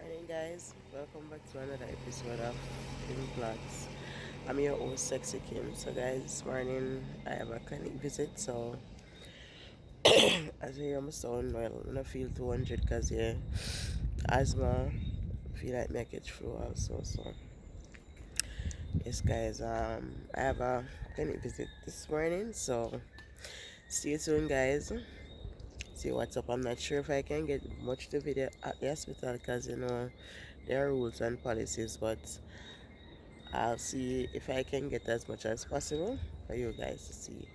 Morning, guys. Welcome back to another episode of Living Vlogs. I'm your host, Sexy Kim. So, guys, this morning I have a clinic visit. So, as you hear my sound, well, I don't feel 200 because, yeah, asthma, feel like me catch flu also. So, yes, guys, I have a clinic visit this morning. So, stay tuned, guys. See what's up. I'm not sure if I can get much to video at the hospital because, there are rules and policies, but I'll see if I can get as much as possible for you guys to see.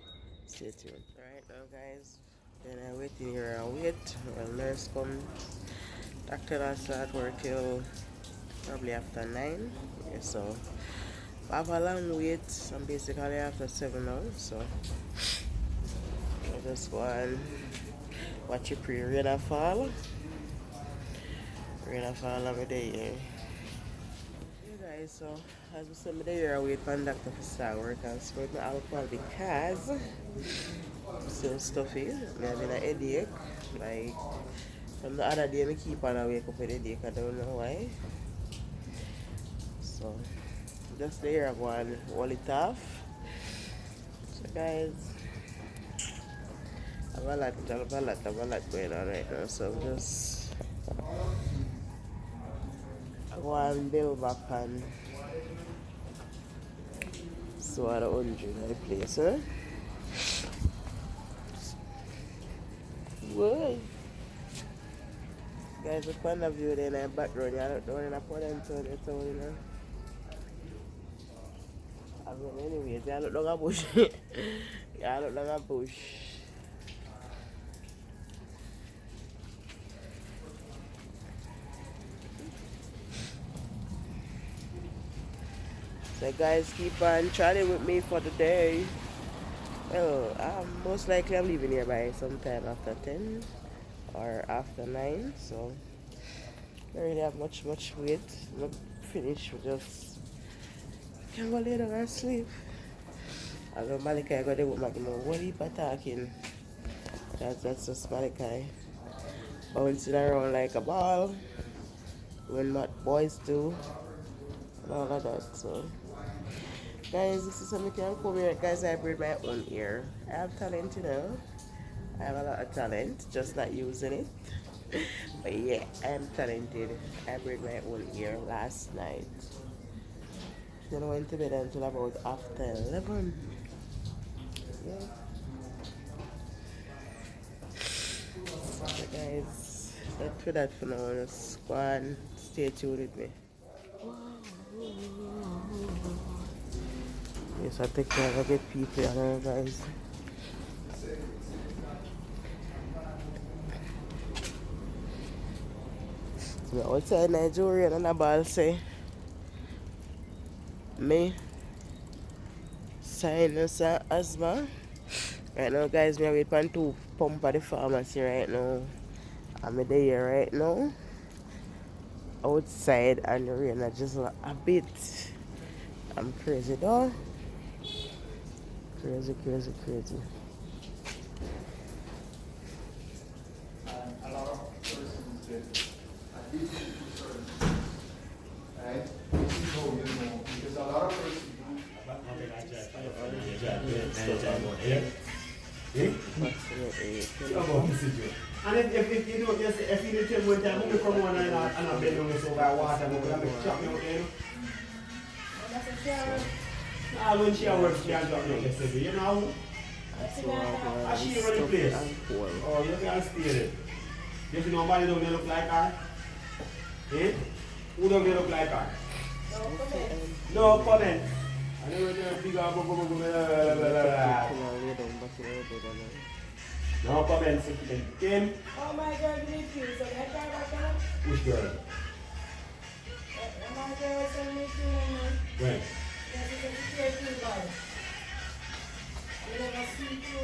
Stay tuned. Alright now, guys, then I wait in here and wait. Well, nurse come. Doctor will start work till probably after 9. Yeah, so I have a long wait. I'm basically after 7 now. So I just go and watch it pre rain and fall. Rain and fall every day here. Yeah, guys, so as we said, I'm there, I wait for the doctor to start work and spread my alcohol because I'm still stuffy. I'm having a headache. Like, from the other day, I keep on wake up with a headache. I don't know why. So, just there, I go and hold it off. So, guys, I have a lot going on right now. So, just I go and build back and so at 100 I place, huh? Whoa. Guys, the point of view in the background, you don't want to put them to the town, I mean, anyways, you look like a bush. You look like a bush. So, guys, keep on chatting with me for the day. Well, most likely I'm leaving here by sometime after 10 or after 9. So, I don't really have much wait. I'm finished with just can go lay down and sleep. I know Malachi got there with my what heap attacking. That's just Malachi bouncing around like a ball when what boys do and all of that. So, guys, this is something can come here. Guys, I braid my own ear. I have talent, I have a lot of talent, just not using it. But yeah, I am talented. I braid my own ear last night. Then I went to bed until about after 11. Yeah. So, guys, that's for that for now. Just go and stay tuned with me. Yes, I take care of get people, guys. So outside Nigeria and the ball say me sinus and asthma. Right now, guys, me wait for 2 pump at the pharmacy right now. I'm there right now. Outside and the rain are just a bit. I'm crazy though. Crazy. A lot of persons get addiction to certain right? This is how you know, because a lot of persons and if you don't just if you didn't tell me one time, we come on and I bend on so by water, I'm going to chop me out there. When she works, she has got me yesterday, you know. She run the place. Oh, you can't steal it. You see nobody don't look like her? Eh? Who don't look like her? No comment. I never do a big no comment, Kim. Oh my God, you need to. So I try that. Which girl? My girl sent me to When? yes, it's a secret body. I never see you.